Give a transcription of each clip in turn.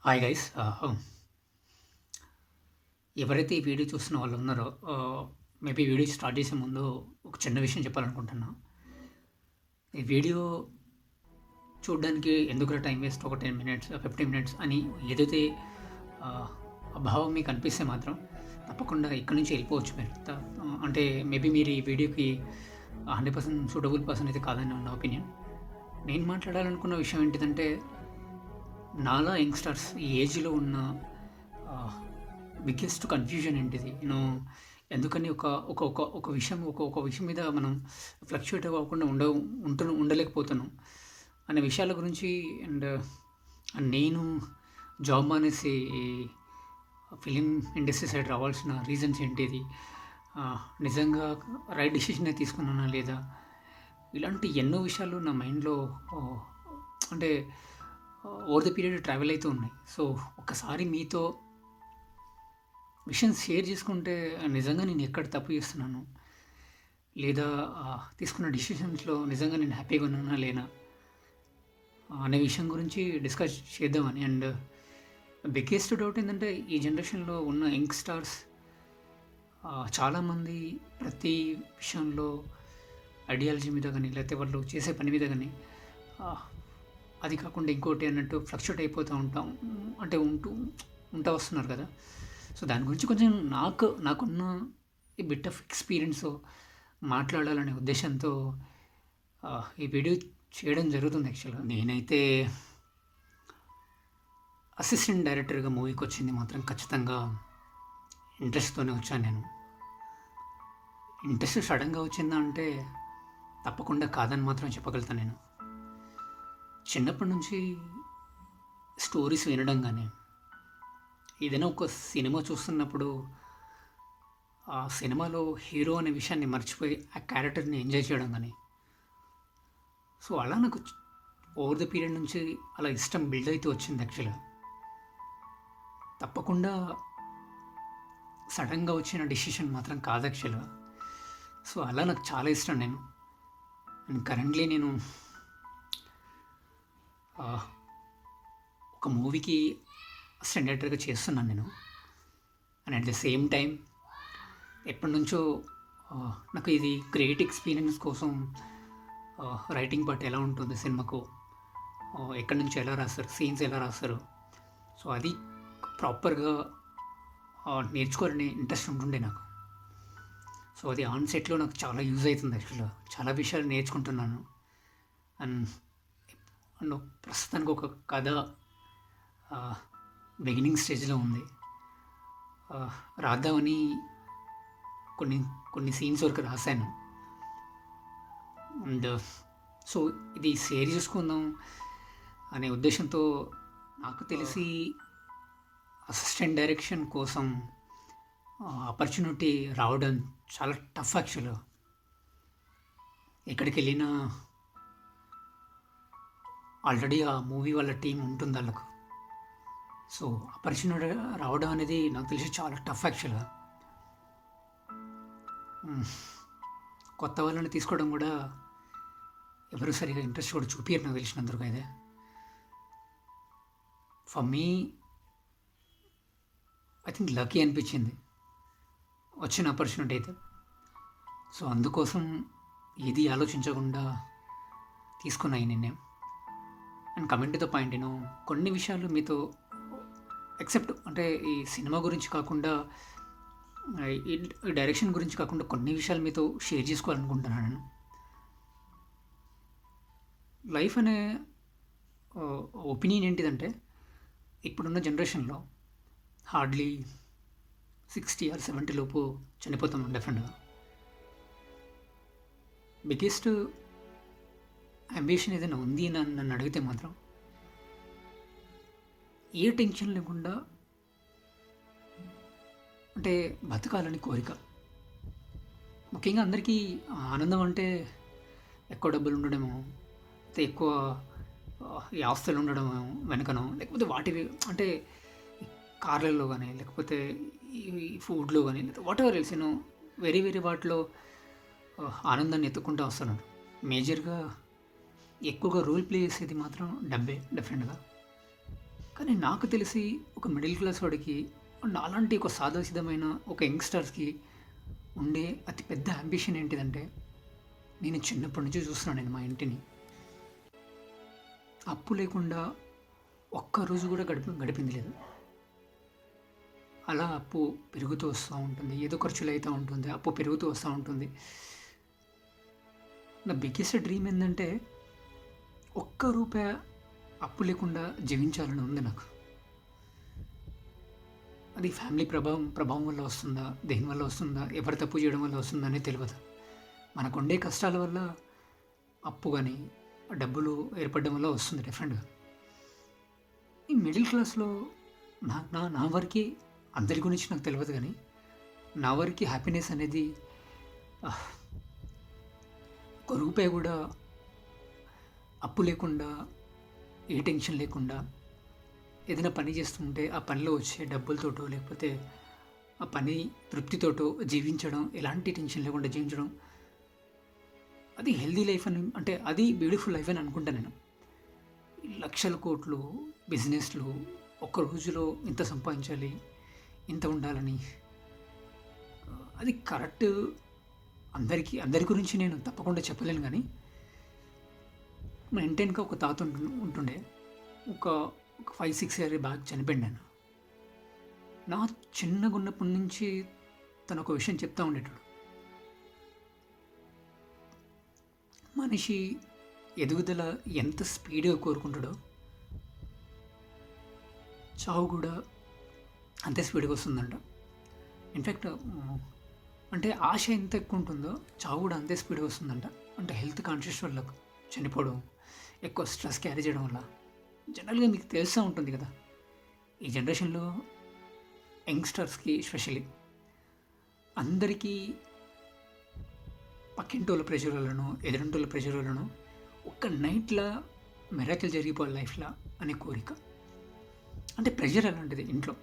Hi guys. ఎవరైతే ఈ video చూస్తున్న వాళ్ళు ఉన్నారో మేబీ వీడియో స్టార్ట్ చేసే ముందు ఒక చిన్న విషయం చెప్పాలనుకుంటున్నా. ఈ వీడియో చూడడానికి ఎందుకురా టైం వేస్ట్, ఒక 10 మినిట్స్ 15 మినిట్స్ అని ఏదైతే అభావం మీకు అనిపిస్తే మాత్రం తప్పకుండా ఇక్కడి నుంచి వెళ్ళిపోవచ్చు మీరు. అంటే మేబీ మీరు ఈ వీడియోకి 100% సూటబుల్ పర్సన్ అయితే కాదని నా ఒపీనియన్. నేను మాట్లాడాలనుకున్న విషయం ఏంటిదంటే, నాలా యంగ్స్టర్స్ ఈ ఏజ్లో ఉన్న బిగ్గెస్ట్ కన్ఫ్యూజన్ ఏంటిది, నేను ఎందుకని ఒక ఒక ఒక ఒక విషయం ఒక విషయం మీద మనం ఫ్లక్చుయేట్ అవ్వకుండా ఉండలేకపోతున్నాం అనే విషయాల గురించి. అండ్ నేను జాబ్ మానేసి ఫిలిం ఇండస్ట్రీ సైడ్ రావాల్సిన రీజన్స్ ఏంటిది, నిజంగా రైట్ డిసిషనే తీసుకున్నానా లేదా, ఇలాంటి ఎన్నో విషయాలు నా మైండ్లో అంటే ఓవర్ ద పీరియడ్ ట్రావెల్ అవుతూ ఉన్నాయి. సో ఒక్కసారి మీతో విషయం షేర్ చేసుకుంటే నిజంగా నేను ఎక్కడ తప్పు చేస్తున్నాను, లేదా తీసుకున్న డిసిషన్స్లో నిజంగా నేను హ్యాపీగా ఉన్నానా లేనా అనే విషయం గురించి డిస్కస్ చేద్దామని. అండ్ బిగ్గెస్ట్ డౌట్ ఏంటంటే, ఈ జనరేషన్లో ఉన్న యంగ్స్టర్స్ చాలామంది ప్రతి విషయంలో ఐడియాలజీ మీద కానీ, లేకపోతే వాళ్ళు చేసే పని మీద కానీ అది కాకుండా ఇంకోటి అన్నట్టు ఫ్లక్చుయేట్ అయిపోతూ ఉంటా వస్తున్నారు కదా. సో దాని గురించి కొంచెం నాకున్న ఈ బిట్ ఆఫ్ ఎక్స్పీరియన్స్ మాట్లాడాలనే ఉద్దేశంతో ఈ వీడియో చేయడం జరుగుతుంది. యాక్చువల్గా నేనైతే అసిస్టెంట్ డైరెక్టర్గా మూవీకి వచ్చింది మాత్రం ఖచ్చితంగా ఇంట్రెస్ట్తోనే వచ్చాను. నేను ఇంట్రెస్ట్ సడన్గా వచ్చిందా అంటే తప్పకుండా కాదని మాత్రం చెప్పగలుగుతాను. నేను చిన్నప్పటి నుంచి స్టోరీస్ వినడం కానీ, ఏదైనా ఒక సినిమా చూస్తున్నప్పుడు ఆ సినిమాలో హీరో అనే విషయాన్ని మర్చిపోయి ఆ క్యారెక్టర్ని ఎంజాయ్ చేయడం కానీ, సో అలా నాకు ఓవర్ ద పీరియడ్ నుంచి అలా ఇష్టం బిల్డ్ అయితే వచ్చింది. యాక్చువల్గా తప్పకుండా సడన్గా వచ్చిన డిసిషన్ మాత్రం కాదు యాక్చువల్గా. సో అలా నాకు చాలా ఇష్టం. నేను కరెంట్లీ నేను ఒక మూవీకి అసిస్టెంట్ డైరెక్టర్గా చేస్తున్నాను నేను. And at the same time ఎప్పటి నుంచో నాకు ఇది గ్రేట్ ఎక్స్పీరియన్స్ కోసం రైటింగ్ పార్ట్ ఎలా ఉంటుంది సినిమాకు, ఎక్కడి నుంచి ఎలా రాస్తారు, సీన్స్ ఎలా రాస్తారు, సో అది ప్రాపర్గా నేర్చుకోవాలని ఇంట్రెస్ట్ ఉంటుండే నాకు. సో అది ఆన్ సెట్లో నాకు చాలా యూజ్ అవుతుంది. యాక్చువల్గా చాలా విషయాలు నేర్చుకుంటున్నాను. అండ్ ప్రస్తుతానికి ఒక కథ బిగినింగ్ స్టేజ్లో ఉంది. రాద్దామని కొన్ని సీన్స్ వరకు రాశాను. అండ్ సో ఇది షేర్ చేసుకుందాం అనే ఉద్దేశంతో, నాకు తెలిసి అసిస్టెంట్ డైరెక్షన్ కోసం ఆపర్చునిటీ రావడం చాలా టఫ్ యాక్చువల్గా. ఎక్కడికి వెళ్ళినా ఆల్రెడీ ఆ మూవీ వాళ్ళ టీం ఉంటుంది వాళ్ళకు. సో ఆపర్చునిటీ రావడం అనేది నాకు తెలిసి చాలా టఫ్ యాక్చువల్గా. కొత్త వాళ్ళని తీసుకోవడం కూడా ఎవరు సరిగా ఇంట్రెస్ట్ కూడా చూపించారు నాకు తెలిసినందుకు అయితే. For me I think lucky అనిపించింది వచ్చిన ఆపర్చునిటీ అయితే. సో అందుకోసం ఏది ఆలోచించకుండా తీసుకున్నా ఈ నిర్ణయం. And coming to the point, నేను కొన్ని విషయాలు మీతో ఎక్సెప్ట్ అంటే ఈ సినిమా గురించి కాకుండా, ఈ డైరెక్షన్ గురించి కాకుండా కొన్ని విషయాలు మీతో షేర్ చేసుకోవాలనుకుంటున్నాను. నేను లైఫ్ అనే ఒపీనియన్ ఏంటిదంటే, ఇప్పుడున్న జనరేషన్లో హార్డ్లీ 60 or 70 లోపు చనిపోతాం డెఫినెట్గా. బిగ్గెస్ట్ అంబిషన్ ఏదైనా ఉంది నన్ను అడిగితే మాత్రం, ఏ టెన్షన్ లేకుండా అంటే బతకాలని కోరిక. ముఖ్యంగా అందరికీ ఆనందం అంటే ఎక్కువ డబ్బులు ఉండడమో, లేకపోతే ఎక్కువ ఈ ఆస్తులు ఉండడం వెనకనో, లేకపోతే వాటి అంటే కార్లలో కానీ, లేకపోతే ఈ ఫుడ్లో కానీ, లేకపోతే వాట్ ఎవర్ ఎల్స్ వేరే వేరే వాటిలో ఆనందాన్ని ఎత్తుకుంటూ వస్తున్నాడు. మేజర్గా ఎక్కువగా రోల్ ప్లే చేసేది మాత్రం డబ్బే డెఫినెట్గా. కానీ నాకు తెలిసి ఒక మిడిల్ క్లాస్ వాడికి నాలాంటి ఒక సాదాసీదమైన ఒక యంగ్‌స్టర్స్‌కి ఉండే అతి పెద్ద యాంబిషన్ ఏంటిదంటే, నేను చిన్నప్పటి నుంచి చూస్తున్నాను నేను మా ఇంటిని. అప్పు లేకుండా ఒక్కరోజు కూడా గడిపింది లేదు. అలా అప్పు పెరుగుతూ వస్తూ ఉంటుంది. ఏదో ఖర్చులైతా ఉంటుంది. అప్పు పెరుగుతూ వస్తూ ఉంటుంది. నా బిగ్గెస్ట్ డ్రీమ్ ఏందంటే, ఒక్క రూపాయి అప్పు లేకుండా జీవించాలని ఉంది నాకు. అది ఫ్యామిలీ ప్రభావం వల్ల వస్తుందా? దేనివల్ల వస్తుందా? ఎవరు తప్పు చేయడం వల్ల వస్తుందా అనేది తెలవదు. మనకుండే కష్టాల వల్ల అప్పు గానీ, డబ్బులు ఏర్పడడం వల్ల వస్తుంది డెఫినెట్‌గా. ఈ మిడిల్ క్లాస్‌లో నా నా నా వరకి అందరి గురించి నాకు తెలవదు గానీ, నా వరకి హ్యాపీనెస్ అనేది ఆహ్, ఒక్క రూపాయి గూడా అప్పు లేకుండా, ఏ టెన్షన్ లేకుండా ఏదైనా పని చేస్తుంటే ఆ పనిలో వచ్చే డబ్బులతోటో, లేకపోతే ఆ పని తృప్తితోటో జీవించడం, ఎలాంటి టెన్షన్ లేకుండా జీవించడం, అది హెల్తీ లైఫ్ అని, అంటే అది బ్యూటిఫుల్ లైఫ్ అని అనుకుంటా నేను. ఈ లక్షల కోట్లు బిజినెస్‌లు ఒక్క రోజులో ఇంత సంపాదించాలి, ఇంత ఉండాలని, అది కరెక్ట్ అందరి గురించి నేను తప్పకుండా చెప్పలేను గానీ, మా ఇంటి వెనక ఒక తాత ఉంటుండే. ఒక 5, 6 ఇయర్ బ్యాక్ చనిపోయిండు ఆయన. నా చిన్నగున్నప్పటి నుంచి తను ఒక విషయం చెప్తా ఉండేటోడు. మనిషి ఎదుగుదల ఎంత స్పీడ్‌గా కోరుకుంటాడో, చావు కూడా అంతే స్పీడ్‌గా వస్తుందంట. ఇన్‌ఫాక్ట్ అంటే ఆశ ఎంత ఎక్కువ ఉంటుందో, చావు కూడా అంతే స్పీడ్‌గా వస్తుందంట. అంటే హెల్త్ కాన్షియస్ వల్ల చనిపోవడం, ఎక్కువ స్ట్రెస్ క్యారీ చేయడం వల్ల. జనరల్‌గా మీకు తెలుస్తూ ఉంటుంది కదా, ఈ జనరేషన్‌లో యంగ్‌స్టర్స్‌కి ఎస్పెషల్లీ అందరికీ పక్కింటోళ్ళ ప్రెషర్ వల్లనో, ఎదురింటోళ్ళ ప్రెషర్ వల్లనో ఒక్క నైట్‌లా మిరాకిల్ జరిగిపోవాలి లైఫ్‌లా అనే కోరిక. అంటే ప్రెషర్ అలాంటిది ఇంట్లో.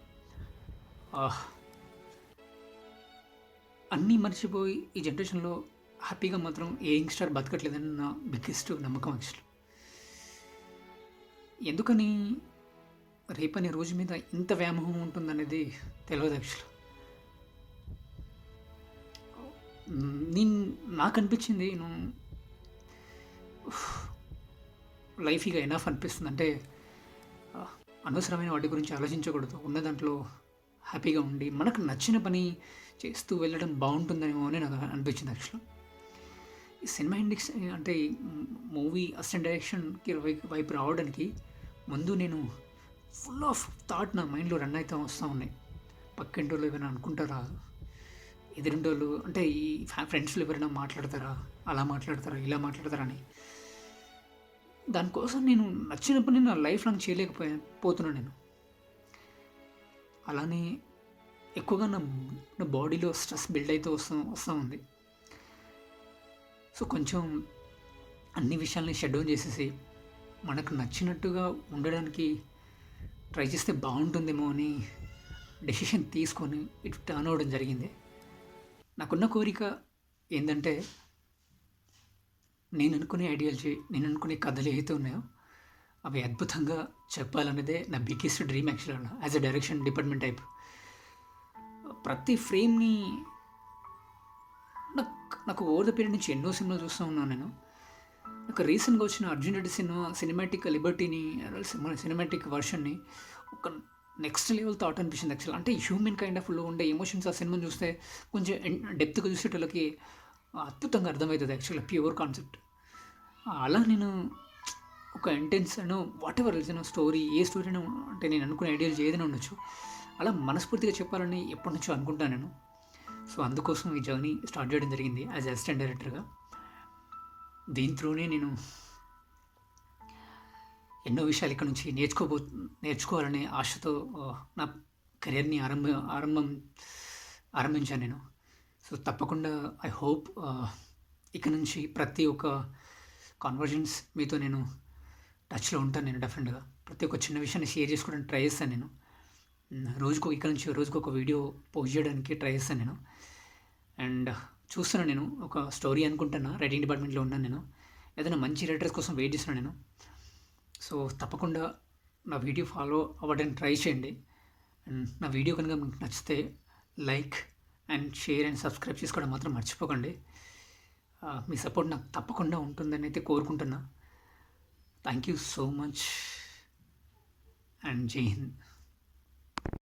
అన్నీ మర్చిపోయి ఈ జనరేషన్‌లో హ్యాపీగా మాత్రం ఏ యంగ్‌స్టర్ బతకట్లేదని నా బిగ్గెస్ట్ నమ్మకం యాక్చువల్లీ. ఎందుకని రేపనే రోజు మీద ఇంత వ్యామోహం ఉంటుందనేది తెలవదు యాక్చువల్లీ. నేను నాకనిపించింది లైఫ్ ఇక ఎనఫ్ అనిపిస్తుంది. అంటే అనవసరమైన వాటి గురించి ఆలోచించకూడదు. ఉన్న దాంట్లో హ్యాపీగా ఉండి మనకు నచ్చిన పని చేస్తూ వెళ్ళడం బాగుంటుందేమో అని నాకు అనిపించింది యాక్చువల్లీ. ఈ సినిమా అంటే మూవీ అసిస్టెంట్ డైరెక్షన్‌కి వైపు రావడానికి ముందు నేను ఫుల్ ఆఫ్ థాట్ నా మైండ్‌లో రన్ అవుతూ వస్తూ ఉన్నాయి. పక్కింటోళ్ళు ఏమైనా అనుకుంటారా? ఎదురింటోళ్ళు అంటే ఈ ఫ్రెండ్స్‌లో ఎవరైనా మాట్లాడతారా? అలా మాట్లాడతారా? ఇలా మాట్లాడతారా అని. దానికోసం నేను నచ్చిన పని నా లైఫ్ లాంగ్ పోతున్నాను నేను. అలానే ఎక్కువగా నా బాడీలో స్ట్రెస్ బిల్డ్ అయితే వస్తూ ఉంది. సో కొంచెం అన్ని విషయాల్ని షట్ డౌన్ చేసేసి మనకు నచ్చినట్టుగా ఉండడానికి ట్రై చేస్తే బాగుంటుందేమో అని డెసిషన్ తీసుకొని ఇటు టర్న్ అవ్వడం జరిగింది. నాకున్న కోరిక ఏంటంటే, నేను అనుకునే ఐడియాలజీ, నేను అనుకునే కథలు ఏవైతే ఉన్నాయో అవి అద్భుతంగా చెప్పాలనేదే నా బిగ్గెస్ట్ డ్రీమ్ యాక్చువల్‌గా as a direction department type. ప్రతి ఫ్రేమ్‌ని నాకు ఓవర్ ద పీరియడ్ నుంచి ఎన్నో సినిమాలు చూస్తూ ఉన్నాను నేను. నాకు రీసెంట్‌గా వచ్చిన 'అర్జున్ రెడ్డి' సినిమాటిక్ లిబర్టీని, సినిమాటిక్ వర్షన్‌ని ఒక నెక్స్ట్ లెవెల్ థాట్ అనిపించింది యాక్చువల్‌గా. అంటే హ్యూమన్ కైండ్ ఆఫ్‌లో ఉండే ఎమోషన్స్ ఆ సినిమాని చూస్తే కొంచెం డెప్త్‌గా చూసేటోళ్ళకి అద్భుతంగా అర్థమవుతుంది యాక్చువల్‌గా ప్యూర్ కాన్సెప్ట్. అలా నేను ఒక ఇంటెన్స్ వాటెవర్ స్టోరీ, ఏ స్టోరీ అయినా, అంటే నేను అనుకునే ఐడియాలజీ ఏదైనా ఉండొచ్చు, అలా మనస్ఫూర్తిగా చెప్పాలని ఎప్పటి నుంచో అనుకుంటాను నేను. సో అందుకోసం ఈ జర్నీ స్టార్ట్ చేయడం జరిగింది యాజ్ అసిస్టెంట్ డైరెక్టర్గా. దీని త్రూనే నేను ఎన్నో విషయాలు ఇక్కడ నుంచి నేర్చుకోవాలనే ఆశతో నా కెరియర్ని ఆరంభించాను నేను. సో తప్పకుండా ఐ హోప్ ఇక నుంచి ప్రతి ఒక్క కాన్వర్జన్స్ మీతో నేను టచ్లో ఉంటాను. నేను డెఫినెట్గా ప్రతి ఒక్క చిన్న విషయాన్ని షేర్ చేసుకోవడానికి ట్రై చేస్తాను నేను. ఇక్కడ నుంచి రోజుకు ఒక వీడియో పోస్ట్ చేయడానికి ట్రై చేస్తాను నేను. అండ్ చూస్తున్నాను, నేను ఒక స్టోరీ అనుకుంటున్నా, రైటింగ్ డిపార్ట్మెంట్లో ఉన్నాను నేను. ఏదైనా మంచి రైటర్స్ కోసం వెయిట్ చేస్తున్నాను నేను. సో తప్పకుండా నా వీడియో ఫాలో అవ్వడానికి ట్రై చేయండి. అండ్ నా వీడియో కనుక మీకు నచ్చితే like and share and subscribe చేసుకోవడం మాత్రం మర్చిపోకండి. మీ సపోర్ట్ నాకు తప్పకుండా ఉంటుందని అయితే కోరుకుంటున్నా. Thank you so much and జై హింద్.